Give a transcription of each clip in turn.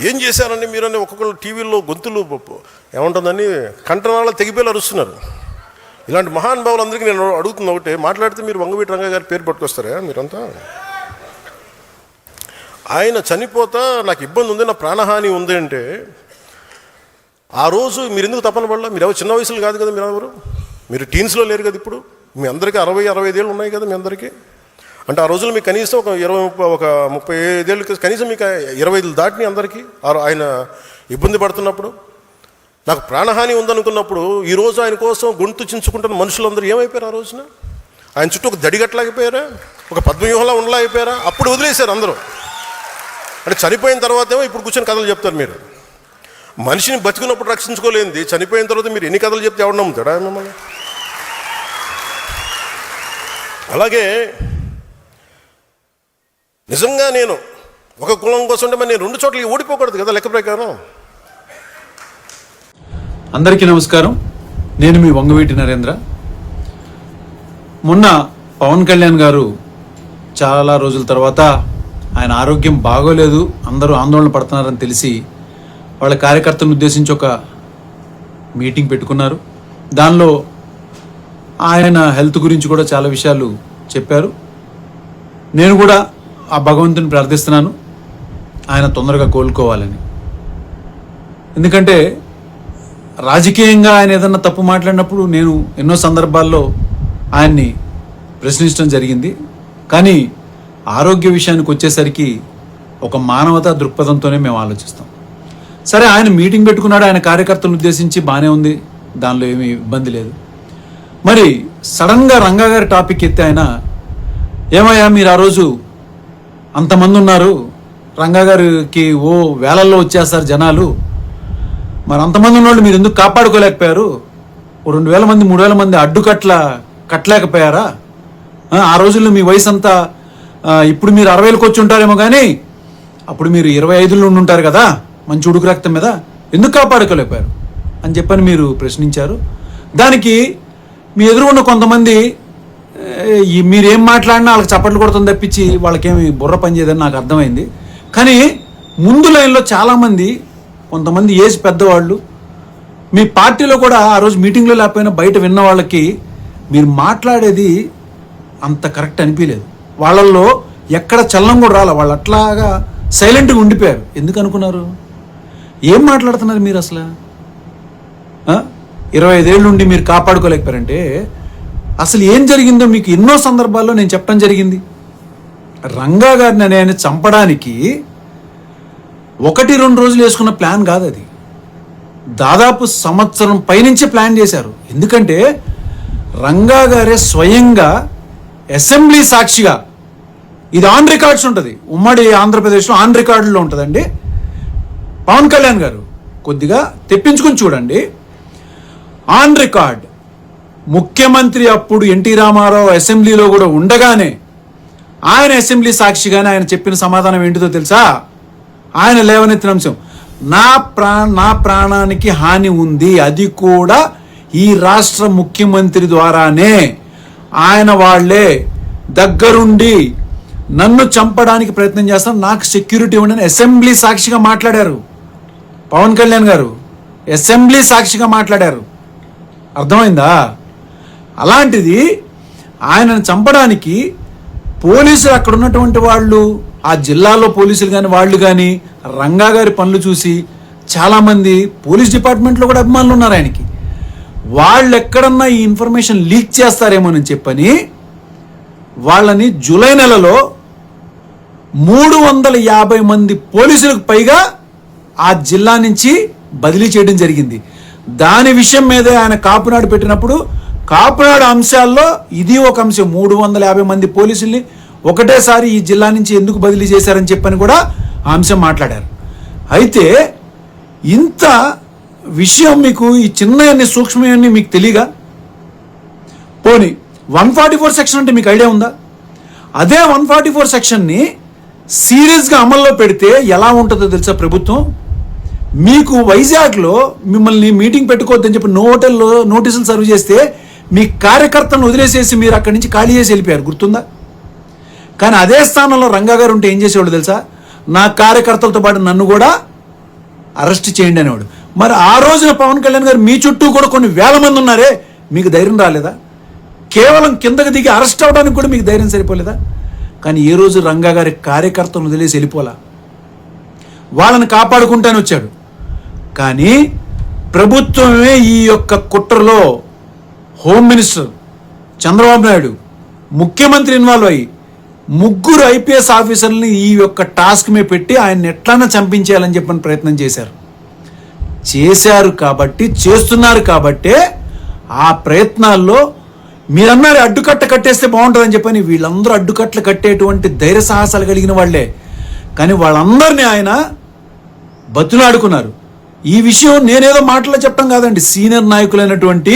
ఏం చేశారని మీరని ఒక్కొక్కరు టీవీల్లో గొంతులు ఏముంటుందని కంటనాల్లో తెగిపోయి అరుస్తున్నారు. ఇలాంటి మహానుభావులందరికీ నేను అడుగుతున్న ఒకటే, మాట్లాడితే మీరు వంగవీటి రంగా గారి పేరు పట్టుకొస్తారా మీరంతా? ఆయన చనిపోతా నాకు ఇబ్బంది ఉంది, నా ప్రాణహాని ఉంది అంటే ఆ రోజు మీరు ఎందుకు తపన పడలా? మీరు ఎవరు చిన్న వయసులో కాదు కదా, మీరు టీన్స్లో లేరు కదా. ఇప్పుడు మీ అందరికీ 60-65 ఏళ్ళు ఉన్నాయి కదా మీ అందరికీ. అంటే ఆ రోజులు మీకు కనీసం ఒక 35 ఏళ్ళు, కనీసం మీకు 25 దాటిని అందరికీ. ఆయన ఇబ్బంది పడుతున్నప్పుడు, నాకు ప్రాణహాని ఉందనుకున్నప్పుడు, ఈరోజు ఆయన కోసం గొంతు చించుకుంటున్న మనుషులందరూ ఏమైపోయారు? ఆ రోజున ఆయన చుట్టూ ఒక దడిగట్లాగిపోయారా, ఒక పద్మవ్యూహంలా ఉండలేకపోయారా? అప్పుడు వదిలేశారు అందరూ. అంటే చనిపోయిన తర్వాత ఏమో ఇప్పుడు కూర్చొని కథలు చెప్తారు మీరు. మనిషిని బతుకున్నప్పుడు రక్షించుకోలేంది, చనిపోయిన తర్వాత మీరు ఎన్ని కథలు చెప్తే ఎవరు నమ్ముతాడా మిమ్మల్ని? అలాగే నిజంగా నేను ఒక కులం కోసం అంటే మరి నేను 2 చోట్లకి ఓడిపోకూడదు కదా లెక్క ప్రకారం. అందరికీ నమస్కారం, నేను మీ వంగవీటి నరేంద్ర. మొన్న పవన్ కళ్యాణ్ గారు చాలా రోజుల తర్వాత ఆయన ఆరోగ్యం బాగోలేదు, అందరూ ఆందోళన పడుతున్నారని తెలిసి వాళ్ళ కార్యకర్తలను ఉద్దేశించి ఒక మీటింగ్ పెట్టుకున్నారు. దానిలో ఆయన హెల్త్ గురించి కూడా చాలా విషయాలు చెప్పారు. నేను కూడా ఆ భగవంతుని ప్రార్థిస్తున్నాను ఆయన తొందరగా కోలుకోవాలని. ఎందుకంటే రాజకీయంగా ఆయన ఏదన్నా తప్పు మాట్లాడినప్పుడు నేను ఎన్నో సందర్భాల్లో ఆయన్ని ప్రశ్నించడం జరిగింది. కానీ ఆరోగ్య విషయానికి వచ్చేసరికి ఒక మానవతా దృక్పథంతోనే మేము ఆలోచిస్తాం. సరే, ఆయన మీటింగ్ పెట్టుకున్నాడు, ఆయన కార్యకర్తలను ఉద్దేశించి బాగానే ఉంది, దానిలో ఏమీ ఇబ్బంది లేదు. మరి సడన్గా రంగా గారి టాపిక్ ఎత్తి ఆయన, ఏమయ్యా మీరు ఆ రోజు అంతమంది ఉన్నారు, రంగా గారికి వేలల్లో వచ్చేస్తారు జనాలు, మరి అంతమంది ఉన్నోళ్ళు మీరు ఎందుకు కాపాడుకోలేకపోయారు? 2000 మంది 3000 మంది కట్టలేకపోయారా? ఆ రోజుల్లో మీ వయసు అంతా, ఇప్పుడు మీరు 60 వచ్చి ఉంటారేమో, కానీ అప్పుడు మీరు 25 నుండి ఉంటారు కదా మంచి ఉడుకు రక్తం మీద, ఎందుకు కాపాడుకోలేకపోయారు అని చెప్పని మీరు ప్రశ్నించారు. దానికి మీ ఎదురుగున్న కొంతమంది మీరేం మాట్లాడినా వాళ్ళకి చప్పట్లు కొడుతుంది తప్పించి వాళ్ళకేమి బుర్ర పనిచేయదని నాకు అర్థమైంది. కానీ ముందు లైన్లో చాలామంది, కొంతమంది ఏజ్ పెద్దవాళ్ళు, మీ పార్టీలో కూడా ఆ రోజు మీటింగ్లో లేకపోయినా బయట విన్న వాళ్ళకి మీరు మాట్లాడేది అంత కరెక్ట్ అనిపించలేదు. వాళ్ళల్లో ఎక్కడ చలనం కూడా రాలే, వాళ్ళు అట్లాగా సైలెంట్గా ఉండిపోయారు. ఎందుకు అనుకున్నారు? ఏం మాట్లాడుతున్నారు మీరు అసలు? 25 ఏళ్ళ నుండి మీరు కాపాడుకోలేకపోయారంటే అసలు ఏం జరిగిందో మీకు ఎన్నో సందర్భాల్లో నేను చెప్పడం జరిగింది. రంగా గారిని ఆయన చంపడానికి 1-2 రోజులు వేసుకున్న ప్లాన్ కాదు అది, దాదాపు సంవత్సరం పైనుంచి ప్లాన్ చేశారు. ఎందుకంటే రంగా గారే స్వయంగా అసెంబ్లీ సాక్షిగా, ఇది ఆన్ రికార్డ్స్ ఉంటుంది, ఉమ్మడి ఆంధ్రప్రదేశ్లో ఆన్ రికార్డులో ఉంటుందండి. పవన్ కళ్యాణ్ గారు కొద్దిగా తెప్పించుకుని చూడండి, ఆన్ రికార్డ్. ముఖ్యమంత్రి అప్పుడు ఎన్టీ రామారావు అసెంబ్లీలో కూడా ఉండగానే ఆయన అసెంబ్లీ సాక్షిగానే ఆయన చెప్పిన సమాధానం ఏంటిదో తెలుసా? ఆయన లేవనెత్తిన అంశం, నా ప్రాణానికి హాని ఉంది, అది కూడా ఈ రాష్ట్ర ముఖ్యమంత్రి ద్వారానే, ఆయన వాళ్లే దగ్గరుండి నన్ను చంపడానికి ప్రయత్నం చేస్తాను, నాకు సెక్యూరిటీ ఉండని అసెంబ్లీ సాక్షిగా మాట్లాడారు పవన్ కళ్యాణ్ గారు. అసెంబ్లీ సాక్షిగా మాట్లాడారు, అర్థమైందా? అలాంటిది ఆయనను చంపడానికి పోలీసులు, అక్కడ ఉన్నటువంటి వాళ్ళు, ఆ జిల్లాలో పోలీసులు కానీ వాళ్ళు కానీ రంగా గారి పనులు చూసి చాలామంది పోలీస్ డిపార్ట్మెంట్లో కూడా అభిమానులు ఉన్నారు ఆయనకి, వాళ్ళు ఎక్కడన్నా ఈ ఇన్ఫర్మేషన్ లీక్ చేస్తారేమోనని చెప్పని వాళ్ళని జూలై నెలలో 350 మంది పోలీసులకు పైగా ఆ జిల్లా నుంచి బదిలీ చేయడం జరిగింది. దాని విషయం మీదే ఆయన కాపునాడు పెట్టినప్పుడు, కాపునాడు అంశాల్లో ఇది ఒక అంశం. 350 మంది పోలీసుల్ని ఒకటేసారి ఈ జిల్లా నుంచి ఎందుకు బదిలీ చేశారని చెప్పని కూడా ఆ అంశం మాట్లాడారు. అయితే ఇంత విషయం మీకు, ఈ చిన్న సూక్ష్మన్నీ మీకు తెలియగా, పోనీ 144 సెక్షన్ అంటే మీకు ఐడియా ఉందా? అదే 144 సెక్షన్ని సీరియస్గా అమల్లో పెడితే ఎలా ఉంటుందో తెలుసా ప్రభుత్వం? మీకు వైజాగ్లో మిమ్మల్ని మీటింగ్ పెట్టుకోవద్దని చెప్పి హోటల్లో నోటీసులు సర్వ్ చేస్తే మీ కార్యకర్తలను వదిలేసేసి మీరు అక్కడి నుంచి ఖాళీ చేసి వెళ్ళిపోయారు, గుర్తుందా? కానీ అదే స్థానంలో రంగా గారు ఉంటే ఏం చేసేవాళ్ళు తెలుసా? నా కార్యకర్తలతో పాటు నన్ను కూడా అరెస్ట్ చేయండి అనేవాడు. మరి ఆ రోజున పవన్ కళ్యాణ్ గారు మీ చుట్టూ కూడా కొన్ని వేల మంది ఉన్నారే, మీకు ధైర్యం రాలేదా? కేవలం కిందకి దిగి అరెస్ట్ అవ్వడానికి కూడా మీకు ధైర్యం సరిపోలేదా? కానీ ఏ రోజు రంగా గారి కార్యకర్తలను వదిలేసి వెళ్ళిపోలా, వాళ్ళని కాపాడుకుంటానే వచ్చాడు. కానీ ప్రభుత్వమే ఈ యొక్క కుట్రలో హోమ్ మినిస్టర్ చంద్రబాబు నాయుడు, ముఖ్యమంత్రి ఇన్వాల్వ్ అయ్యి 3 ఐపీఎస్ ఆఫీసర్లని ఈ యొక్క టాస్క్ మీద పెట్టి ఆయన్ని ఎట్లన్నా చంపించేయాలని చెప్పని ప్రయత్నం చేశారు కాబట్టి, చేస్తున్నారు కాబట్టే ఆ ప్రయత్నాల్లో మీరన్నారు అడ్డుకట్ట కట్టేస్తే బాగుంటుందని చెప్పని వీళ్ళందరూ అడ్డుకట్టలు కట్టేటువంటి ధైర్య సాహసాలు కలిగిన వాళ్లే. కానీ వాళ్ళందరినీ ఆయన బతులాడుకున్నారు. ఈ విషయం నేనేదో మాటలో చెప్పడం కాదండి, సీనియర్ నాయకులైనటువంటి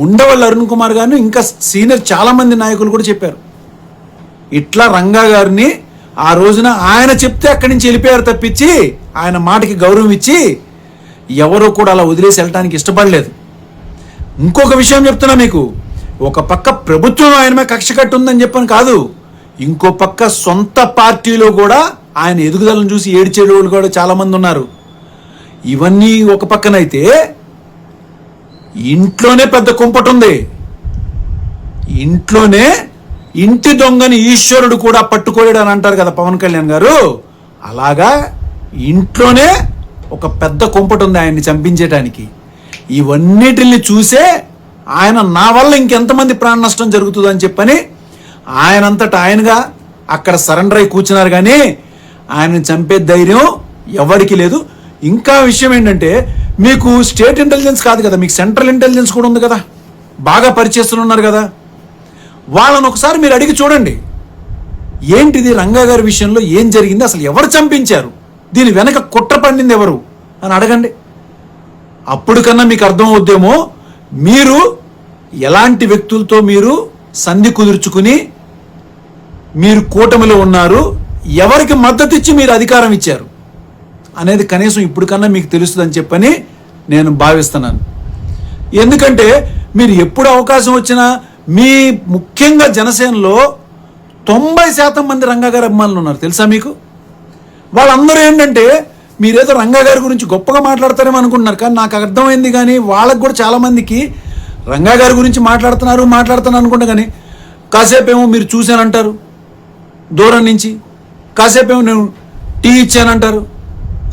ఉండవల్లి అరుణ్ కుమార్ గారిని ఇంకా సీనియర్ చాలామంది నాయకులు కూడా చెప్పారు. ఇట్లా రంగా గారిని ఆ రోజున ఆయన చెప్తే అక్కడి నుంచి వెళ్ళిపోయారు తప్పించి ఆయన మాటకి గౌరవం ఇచ్చి ఎవరో కూడా అలా వదిలేసి వెళ్ళటానికి ఇష్టపడలేదు. ఇంకొక విషయం చెప్తున్నా మీకు, ఒక పక్క ప్రభుత్వం ఆయన మీద కక్ష కట్టు ఉందని చెప్పని కాదు, ఇంకో పక్క సొంత పార్టీలో కూడా ఆయన ఎదుగుదలను చూసి ఏడ్చేడు వాళ్ళు కూడా చాలామంది ఉన్నారు. ఇవన్నీ ఒక పక్కనైతే ఇంట్లోనే పెద్ద కుంపటి ఉంది. ఇంట్లోనే ఇంటి దొంగని ఈశ్వరుడు కూడా పట్టుకోలేడు అని అంటారు కదా పవన్ కళ్యాణ్ గారు. అలాగా ఇంట్లోనే ఒక పెద్ద కుంపటి ఉంది ఆయన్ని చంపించేటానికి. ఇవన్నిటిని చూసే ఆయన నా వల్ల ఇంకెంతమంది ప్రాణ నష్టం జరుగుతుందని చెప్పని ఆయనంతటా ఆయనగా అక్కడ సరెండర్ అయి కూర్చున్నారు. కానీ ఆయనని చంపే ధైర్యం ఎవరికి లేదు. ఇంకా విషయం ఏంటంటే, మీకు స్టేట్ ఇంటెలిజెన్స్ కాదు కదా, మీకు సెంట్రల్ ఇంటెలిజెన్స్ కూడా ఉంది కదా, బాగా పరిచయస్తులు ఉన్నారు కదా, వాళ్ళని ఒకసారి మీరు అడిగి చూడండి. ఏంటిది రంగా గారి విషయంలో ఏం జరిగింది, అసలు ఎవరు చంపించారు, దీని వెనక కుట్ర పండింది ఎవరు అని అడగండి. అప్పుడు కన్నా మీకు అర్థం అవుద్దేమో మీరు ఎలాంటి వ్యక్తులతో మీరు సంధి కుదుర్చుకుని మీరు కూటమిలో ఉన్నారు, ఎవరికి మద్దతు ఇచ్చి మీరు అధికారం ఇచ్చారు అనేది కనీసం ఇప్పుడు కన్నా మీకు తెలుస్తుందని చెప్పని నేను భావిస్తున్నాను. ఎందుకంటే మీరు ఎప్పుడు అవకాశం వచ్చినా మీ ముఖ్యంగా జనసేనలో 90% మంది రంగా గారి అభిమానులు ఉన్నారు తెలుసా మీకు. వాళ్ళందరూ ఏంటంటే మీరేదో రంగా గారి గురించి గొప్పగా మాట్లాడతారేమో అనుకుంటున్నారు, కానీ నాకు అర్థమైంది. కానీ వాళ్ళకు కూడా చాలామందికి రంగా గారి గురించి మాట్లాడుతున్నారు అనుకుంటా, కానీ కాసేపు ఏమో మీరు చూశానంటారు దూరం నుంచి, కాసేపు ఏమో నేను టీ ఇచ్చానంటారు.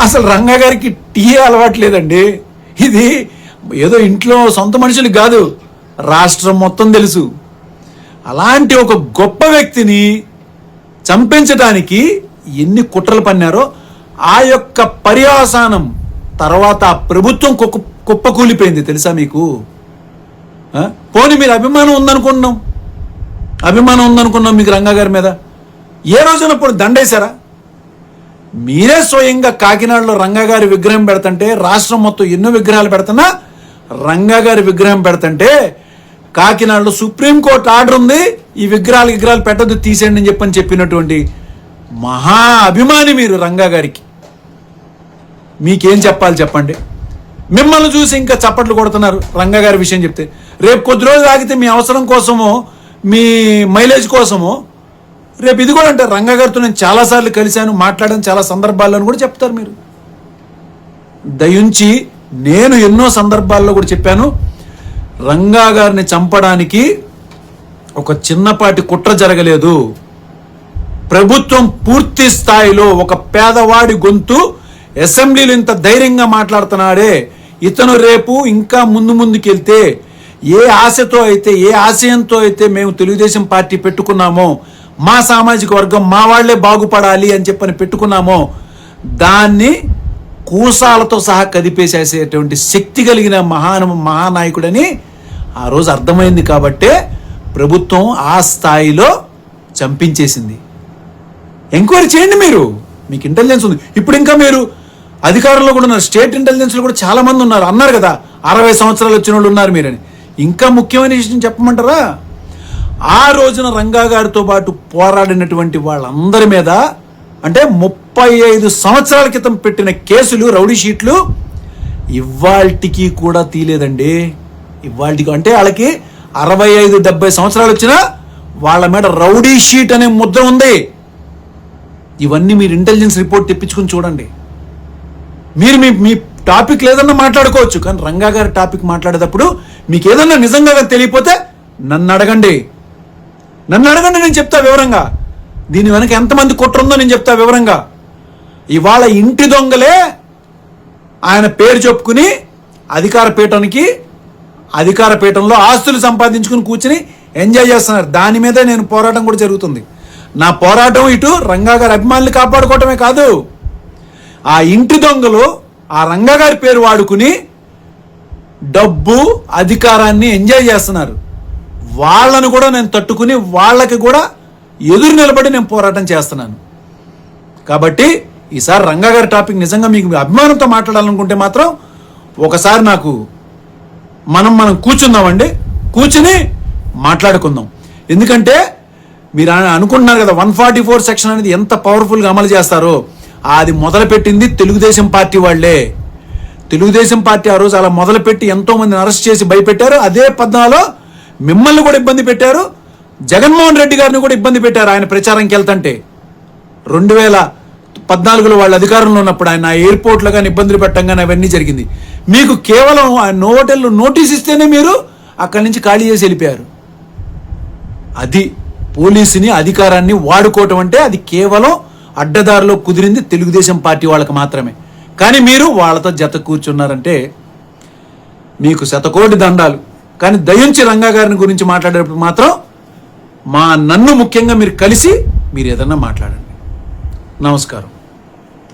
అసలు రంగా గారికి టీ అలవాట్లేదండి. ఇది ఏదో ఇంట్లో సొంత మనుషులకు కాదు, రాష్ట్రం మొత్తం తెలుసు. అలాంటి ఒక గొప్ప వ్యక్తిని చంపించడానికి ఎన్ని కుట్రలు పన్నారో, ఆ యొక్క పర్యవసానం తర్వాత ఆ ప్రభుత్వం కుప్పకూలిపోయింది తెలుసా మీకు. పోనీ మీరు అభిమానం ఉందనుకున్నాం మీకు రంగా గారి మీద. ఏ రోజున ఇప్పుడు దండేశారా? మీరే స్వయంగా కాకినాడలో రంగా గారి విగ్రహం పెడుతుంటే, రాష్ట్రం మొత్తం ఎన్నో విగ్రహాలు పెడుతున్నా రంగా గారి విగ్రహం పెడుతుంటే కాకినాడలో సుప్రీంకోర్టు ఆర్డర్ ఉంది, ఈ విగ్రహాలు పెట్టద్దు తీసేయండి అని చెప్పినటువంటి మహా అభిమాని మీరు రంగా గారికి. మీకేం చెప్పాలి చెప్పండి. మిమ్మల్ని చూసి ఇంకా చప్పట్లు కొడుతున్నారు రంగా గారి విషయం చెప్తే. రేపు కొద్ది రోజులు ఆగితే మీ అవసరం కోసమో మీ మైలేజ్ కోసమో రేపు ఇది కూడా అంటారు, రంగా గారితో నేను చాలాసార్లు కలిశాను, మాట్లాడాను చాలా సందర్భాల్లో కూడా చెప్తారు మీరు. దయుంచి నేను ఎన్నో సందర్భాల్లో కూడా చెప్పాను, రంగా గారిని చంపడానికి ఒక చిన్నపాటి కుట్ర జరగలేదు. ప్రభుత్వం పూర్తి స్థాయిలో ఒక పేదవాడి గొంతు అసెంబ్లీలో ఇంత ధైర్యంగా మాట్లాడుతున్నాడే, ఇతను రేపు ఇంకా ముందుకెళ్తే ఏ ఆశతో అయితే ఏ ఆశయంతో అయితే మేము తెలుగుదేశం పార్టీ పెట్టుకున్నామో, మా సామాజిక వర్గం మా వాళ్లే బాగుపడాలి అని చెప్పని పెట్టుకున్నామో, దాన్ని కూసాలతో సహా కదిపేసేసేటువంటి శక్తి కలిగిన మహానాయకుడని ఆ రోజు అర్థమైంది. కాబట్టే ప్రభుత్వం ఆ స్థాయిలో చంపించేసింది. ఎంక్వైరీ చేయండి మీరు, మీకు ఇంటెలిజెన్స్ ఉంది. ఇప్పుడు ఇంకా మీరు అధికారంలో కూడా ఉన్నారు, స్టేట్ ఇంటెలిజెన్స్లో కూడా చాలా మంది ఉన్నారు. అన్నారు కదా 60 సంవత్సరాలు వచ్చిన వాళ్ళు ఉన్నారు మీరని. ఇంకా ముఖ్యమైన విషయం చెప్పమంటారా, ఆ రోజున రంగా గారితో పాటు పోరాడినటువంటి వాళ్ళందరి మీద అంటే 35 సంవత్సరాల క్రితం పెట్టిన కేసులు, రౌడీ షీట్లు ఇవాల్టికి కూడా తీలేదండి. ఇవాల్టికి అంటే వాళ్ళకి 65-70 సంవత్సరాలు వచ్చినా వాళ్ళ మీద రౌడీ షీట్ అనే ముద్ర ఉంది. ఇవన్నీ మీరు ఇంటెలిజెన్స్ రిపోర్ట్ తెప్పించుకుని చూడండి, మీరు మీ మీ టాపిక్ లేదన్నా మాట్లాడుకోవచ్చు, కానీ రంగా గారి టాపిక్ మాట్లాడేటప్పుడు మీకు ఏదన్నా నిజంగా తెలియకపోతే నన్ను అడగండి, నేను చెప్తా వివరంగా. దీని వెనక ఎంతమంది కుట్ర ఉందో నేను చెప్తా వివరంగా. ఇవాళ ఇంటి దొంగలే ఆయన పేరు చెప్పుకుని అధికార పీఠంలో ఆస్తులు సంపాదించుకుని కూర్చుని ఎంజాయ్ చేస్తున్నారు. దాని మీదే నేను పోరాటం కూడా జరుగుతుంది. నా పోరాటం ఇటు రంగా గారి అభిమానులు కాపాడుకోవటమే కాదు, ఆ ఇంటి దొంగలు ఆ రంగా గారి పేరు వాడుకుని డబ్బు అధికారాన్ని ఎంజాయ్ చేస్తున్నారు. వాళ్ళను కూడా నేను తట్టుకుని వాళ్ళకి కూడా ఎదురు నిలబడి నేను పోరాటం చేస్తున్నాను. కాబట్టి ఈసారి రంగా గారి టాపిక్ నిజంగా మీకు అభిమానంతో మాట్లాడాలనుకుంటే మాత్రం ఒకసారి నాకు మనం కూర్చుందామండి, కూర్చుని మాట్లాడుకుందాం. ఎందుకంటే మీరు అనుకుంటున్నారు కదా 144 సెక్షన్ అనేది ఎంత పవర్ఫుల్గా అమలు చేస్తారో, అది మొదలుపెట్టింది తెలుగుదేశం పార్టీ వాళ్ళే. తెలుగుదేశం పార్టీ ఆ రోజు అలా మొదలుపెట్టి ఎంతో మందిని అరెస్ట్ చేసి భయపెట్టారు. అదే పద్నాలో మిమ్మల్ని కూడా ఇబ్బంది పెట్టారు, జగన్మోహన్ రెడ్డి గారిని కూడా ఇబ్బంది పెట్టారు. ఆయన ప్రచారంకి వెళ్తుంటే 2014లో వాళ్ళు అధికారంలో ఉన్నప్పుడు ఆయన ఎయిర్పోర్ట్లో కానీ ఇబ్బందులు పెట్టడం కానీ అవన్నీ జరిగింది. మీకు కేవలం ఆ హోటల్లో నోటీస్ ఇస్తేనే మీరు అక్కడి నుంచి ఖాళీ చేసి వెళ్ళిపోయారు. అది పోలీసుని అధికారాన్ని వాడుకోవటం అంటే అది కేవలం అడ్డదారిలో కుదిరింది తెలుగుదేశం పార్టీ వాళ్ళకి మాత్రమే. కానీ మీరు వాళ్ళతో జత కూర్చున్నారంటే మీకు శతకోటి దండాలు. కానీ దయించి రంగా గారిని గురించి మాట్లాడేటప్పుడు మాత్రం నన్ను ముఖ్యంగా మీరు కలిసి మీరు ఏదన్నా మాట్లాడండి. నమస్కారం.